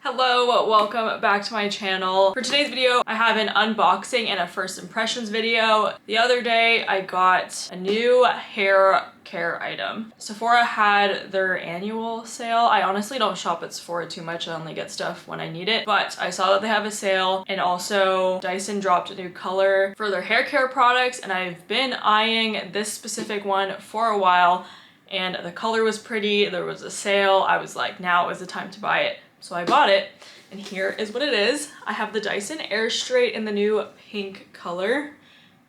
Hello, welcome back to my channel. For today's video, I have an unboxing and a first impressions video. The other day, I got a new hair care item. Sephora had their annual sale. I honestly don't shop at Sephora too much. I only get stuff when I need it, but I saw that they have a sale, and also Dyson dropped a new color for their hair care products, and I've been eyeing this specific one for a while, and the color was pretty. There was a sale. I was like, now is the time to buy it. So I bought it, and here is what it is. I have the Dyson Airstrait in the new pink color.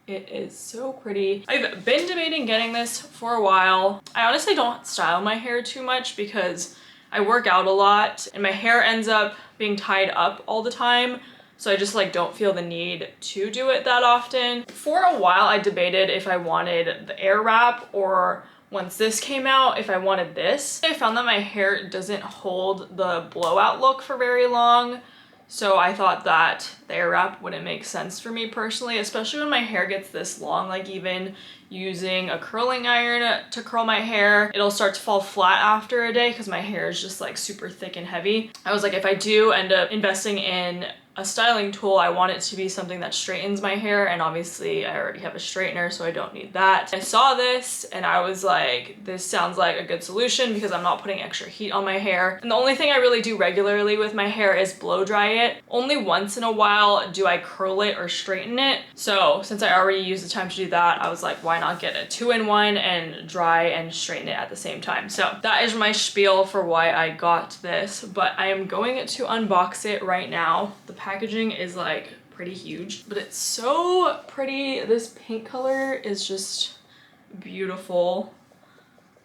It is so pretty. I've been debating getting this for a while. I honestly don't style my hair too much because I work out a lot and my hair ends up being tied up all the time. So I just like don't feel the need to do it that often. For a while I debated if I wanted the air wrap, or once this came out, if I wanted this. I found that my hair doesn't hold the blowout look for very long, so I thought that the air wrap wouldn't make sense for me personally, especially when my hair gets this long. Like even using a curling iron to curl my hair, it'll start to fall flat after a day because my hair is just like super thick and heavy. I was like, if I do end up investing in a styling tool, I want it to be something that straightens my hair, and obviously I already have a straightener, so I don't need that. I saw this and I was like, this sounds like a good solution because I'm not putting extra heat on my hair. And the only thing I really do regularly with my hair is blow dry it. Only once in a while do I curl it or straighten it. So since I already used the time to do that, I was like, why not get a 2-in-1 and dry and straighten it at the same time? So that is my spiel for why I got this, but I am going to unbox it right now. The packaging is like pretty huge, but it's so pretty. This pink color is just beautiful.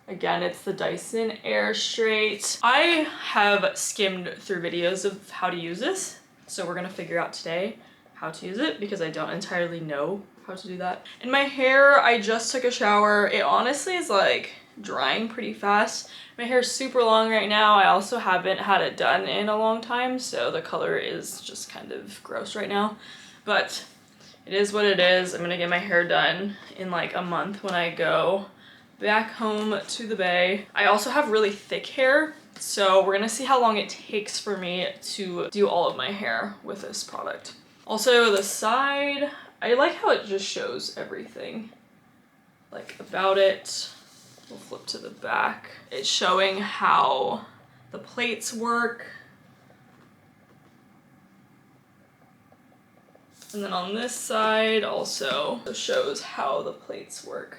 Again, it's the Dyson Airstrait. I have skimmed through videos of how to use this, so we're gonna figure out today how to use it because I don't entirely know how to do that. And my hair, I just took a shower. It honestly is like drying pretty fast. My hair is super long right now. I also haven't had it done in a long time, so the color is just kind of gross right now, but it is what it is. I'm gonna get my hair done in like a month when I go back home to the Bay. I also have really thick hair, so we're gonna see how long it takes for me to do all of my hair with this product. Also, the side, I like how it just shows everything like about it. We'll flip to the back. It's showing how the plates work. And then on this side also shows how the plates work.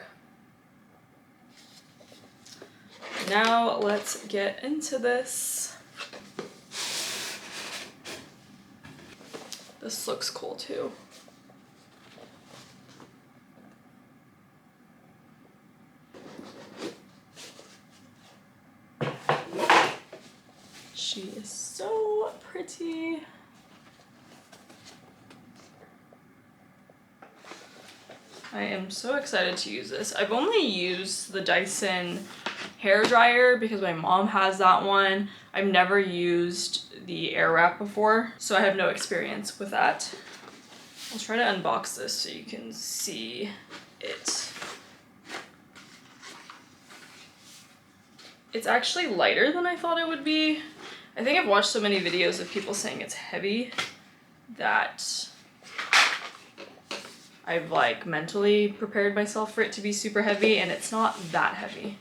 Now let's get into this. This looks cool too. She is so pretty. I am so excited to use this. I've only used the Dyson hair dryer because my mom has that one. I've never used the air wrap before, so I have no experience with that. I'll try to unbox this so you can see it. It's actually lighter than I thought it would be. I think I've watched so many videos of people saying it's heavy that I've like mentally prepared myself for it to be super heavy, and it's not that heavy.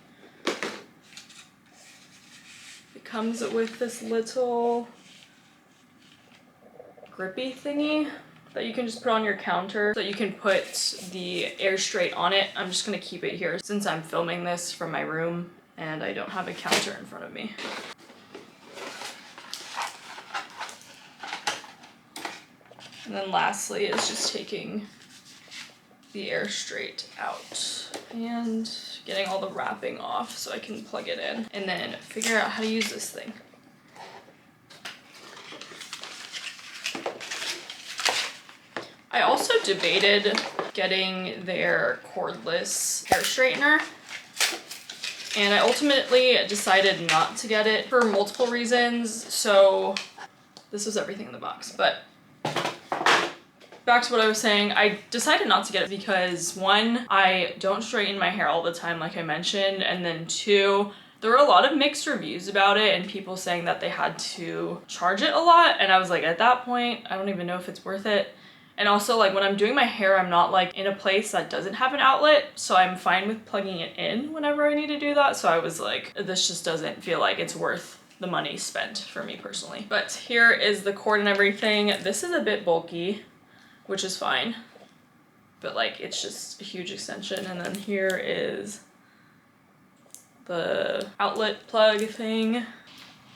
It comes with this little grippy thingy that you can just put on your counter so that you can put the Airstrait on it. I'm just gonna keep it here since I'm filming this from my room and I don't have a counter in front of me. And then lastly is just taking the Airstrait out and getting all the wrapping off so I can plug it in and then figure out how to use this thing. I also debated getting their cordless hair straightener, and I ultimately decided not to get it for multiple reasons. So this was everything in the box, but back to what I was saying, I decided not to get it because 1, I don't straighten my hair all the time like I mentioned, and then 2, There were a lot of mixed reviews about it and people saying that they had to charge it a lot, and I was like, at that point, I don't even know if it's worth it. And also, like, when I'm doing my hair, I'm not like in a place that doesn't have an outlet, so I'm fine with plugging it in whenever I need to do that. So I was like, this just doesn't feel like it's worth the money spent for me personally. But here is the cord and everything. This is a bit bulky, which is fine, but like it's just a huge extension. And then here is the outlet plug thing. I'm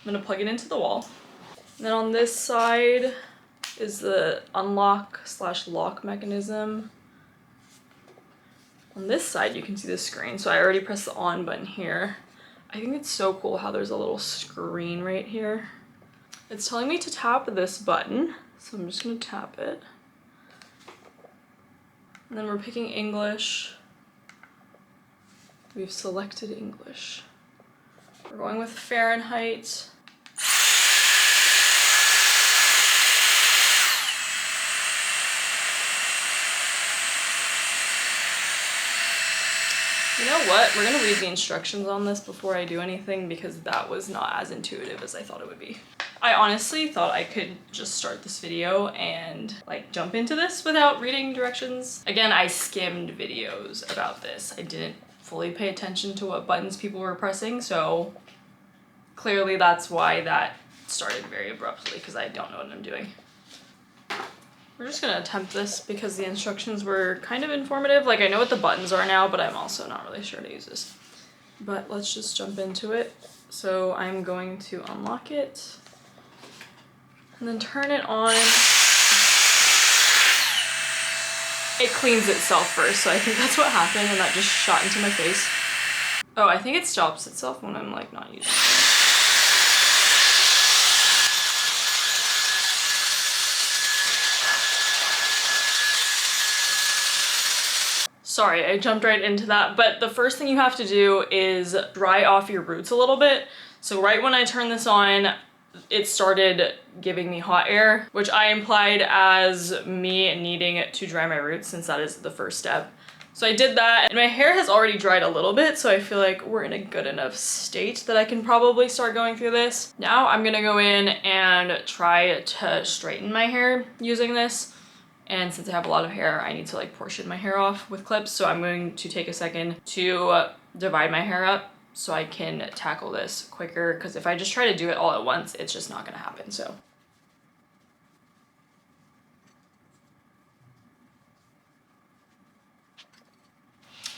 gonna plug it into the wall. And then on this side is the unlock/lock mechanism. On this side you can see the screen, so I already pressed the on button here. I think it's so cool how there's a little screen right here. It's telling me to tap this button, so I'm just gonna tap it. And then we're picking English. We've selected English. We're going with Fahrenheit. You know what? We're gonna read the instructions on this before I do anything because that was not as intuitive as I thought it would be. I honestly thought I could just start this video and like jump into this without reading directions. Again, I skimmed videos about this. I didn't fully pay attention to what buttons people were pressing, so clearly that's why that started very abruptly, because I don't know what I'm doing. We're just gonna attempt this because the instructions were kind of informative. Like, I know what the buttons are now, but I'm also not really sure to use this. But let's just jump into it. So I'm going to unlock it and then turn it on. It cleans itself first, so I think that's what happened and that just shot into my face. Oh, I think it stops itself when I'm like not using it. Sorry, I jumped right into that, but the first thing you have to do is dry off your roots a little bit. So right when I turned this on, it started giving me hot air, which I implied as me needing to dry my roots since that is the first step. So I did that, and my hair has already dried a little bit, so I feel like we're in a good enough state that I can probably start going through this. Now I'm gonna go in and try to straighten my hair using this. And since I have a lot of hair, I need to like portion my hair off with clips. So I'm going to take a second to divide my hair up so I can tackle this quicker. Because if I just try to do it all at once, it's just not gonna happen, so.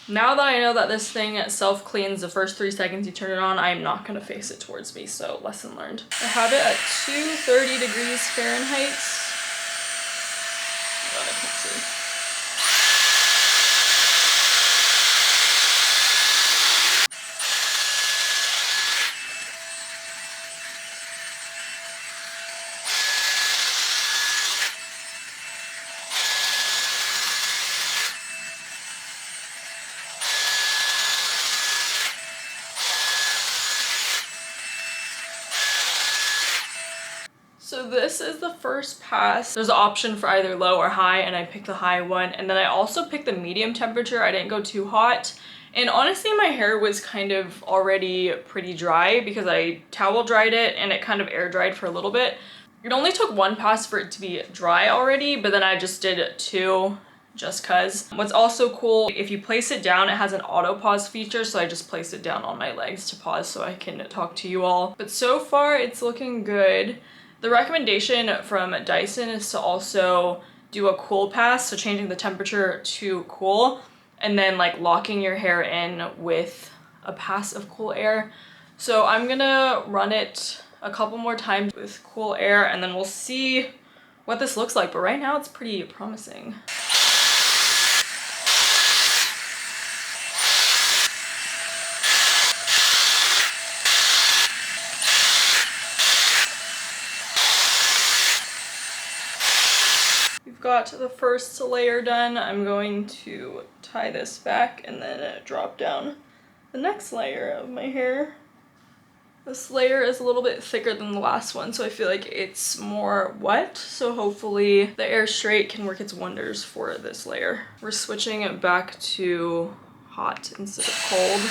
Now that I know that this thing self-cleans the first 3 seconds you turn it on, I am not gonna face it towards me, so lesson learned. I have it at 230 degrees Fahrenheit. God, I can't see. So this is the first pass. There's an option for either low or high, and I picked the high one. And then I also picked the medium temperature. I didn't go too hot. And honestly, my hair was kind of already pretty dry because I towel dried it and it kind of air dried for a little bit. It only took one pass for it to be dry already, but then I just did 2 just cuz. What's also cool, if you place it down, it has an auto pause feature, so I just placed it down on my legs to pause so I can talk to you all. But so far it's looking good. The recommendation from Dyson is to also do a cool pass, so changing the temperature to cool, and then like locking your hair in with a pass of cool air. So I'm gonna run it a couple more times with cool air and then we'll see what this looks like, but right now it's pretty promising. Got the first layer done. I'm going to tie this back and then drop down the next layer of my hair. This layer is a little bit thicker than the last one, so I feel like it's more wet, so hopefully the Airstrait can work its wonders for this layer. We're switching it back to hot instead of cold.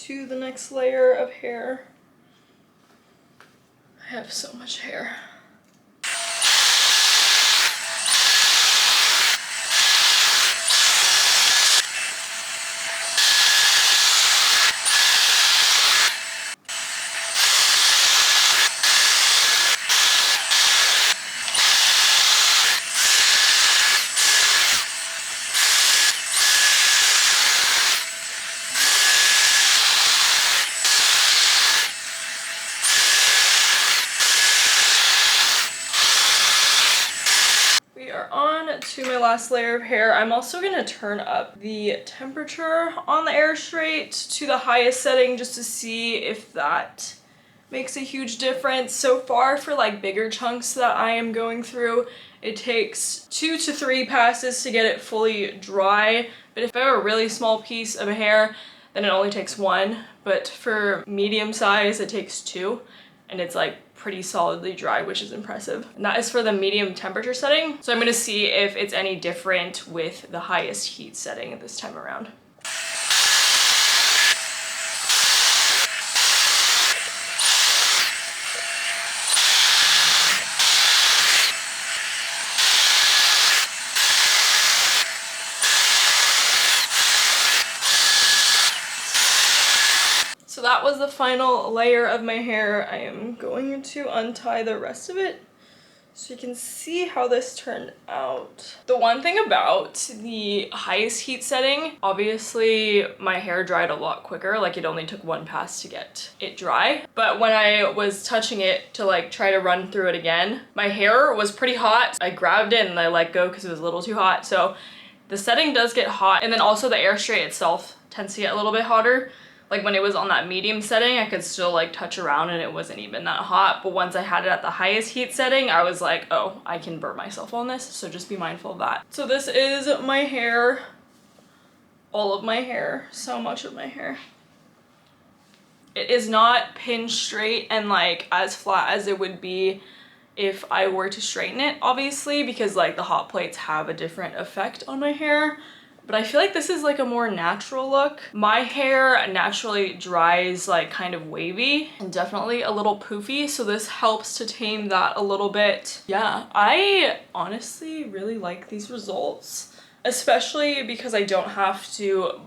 to the next layer of hair. I have so much hair. To my last layer of hair, I'm also going to turn up the temperature on the Airstrait to the highest setting just to see if that makes a huge difference. So far for like bigger chunks that I am going through, it takes 2 to 3 passes to get it fully dry. But if I have a really small piece of hair, then it only takes 1. But for medium size, it takes 2. And it's like pretty solidly dry, which is impressive. And that is for the medium temperature setting. So I'm gonna see if it's any different with the highest heat setting this time around. So that was the final layer of my hair. I am going to untie the rest of it so you can see how this turned out. The one thing about the highest heat setting, obviously my hair dried a lot quicker. Like it only took 1 pass to get it dry. But when I was touching it to like try to run through it again, my hair was pretty hot. I grabbed it and I let go because it was a little too hot. So the setting does get hot. And then also the Airstrait itself tends to get a little bit hotter. Like when it was on that medium setting, I could still like touch around and it wasn't even that hot. But once I had it at the highest heat setting, I was like, oh, I can burn myself on this. So just be mindful of that. So this is my hair, all of my hair, so much of my hair. It is not pinned straight and like as flat as it would be if I were to straighten it, obviously, because like the hot plates have a different effect on my hair. But I feel like this is like a more natural look. My hair naturally dries like kind of wavy and definitely a little poofy, so this helps to tame that a little bit. Yeah, I honestly really like these results, especially because I don't have to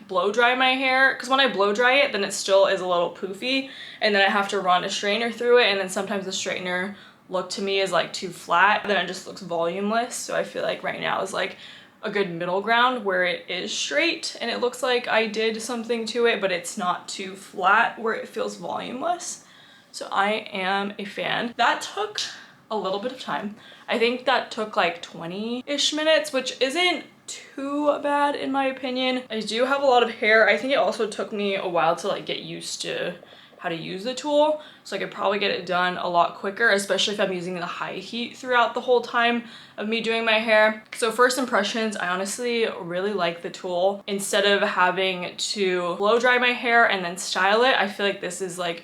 blow dry my hair, because when I blow dry it, then it still is a little poofy, and then I have to run a straightener through it, and then sometimes the straightener look to me is like too flat, then it just looks volumeless. So I feel like right now is like a good middle ground where it is straight and it looks like I did something to it, but it's not too flat where it feels volumeless. So I am a fan. That took a little bit of time. I think that took like 20-ish minutes, which isn't too bad in my opinion. I do have a lot of hair. I think it also took me a while to like get used to how to use the tool, so I could probably get it done a lot quicker, especially if I'm using the high heat throughout the whole time of me doing my hair. So first impressions, I honestly really like the tool. Instead of having to blow dry my hair and then style it, I feel like this is like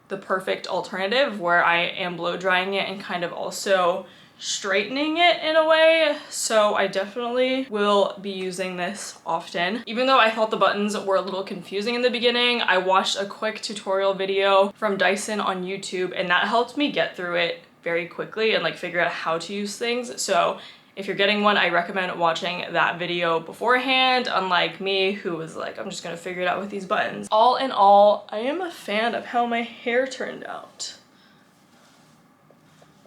the perfect alternative where I am blow drying it and kind of also straightening it in a way. So I definitely will be using this often. Even though I thought the buttons were a little confusing in the beginning, I watched a quick tutorial video from Dyson on YouTube and that helped me get through it very quickly and like figure out how to use things. So if you're getting one, I recommend watching that video beforehand, unlike me who was like, I'm just gonna figure it out with these buttons. All in all, I am a fan of how my hair turned out.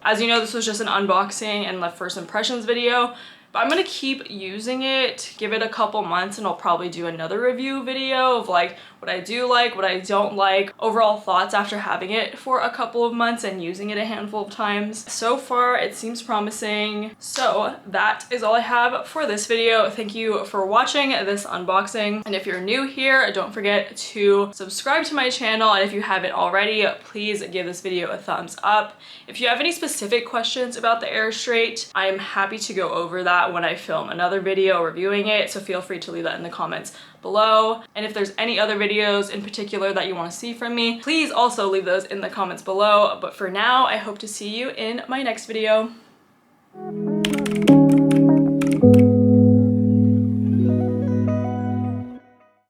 As you know, this was just an unboxing and the first impressions video, but I'm gonna keep using it, give it a couple months, and I'll probably do another review video of like what I do like, what I don't like, overall thoughts after having it for a couple of months and using it a handful of times. So far, it seems promising. So that is all I have for this video. Thank you for watching this unboxing. And if you're new here, don't forget to subscribe to my channel. And if you haven't already, please give this video a thumbs up. If you have any specific questions about the Airstrait, I'm happy to go over that when I film another video reviewing it. So feel free to leave that in the comments below. And if there's any other videos in particular that you want to see from me, please also leave those in the comments below. But for now, I hope to see you in my next video.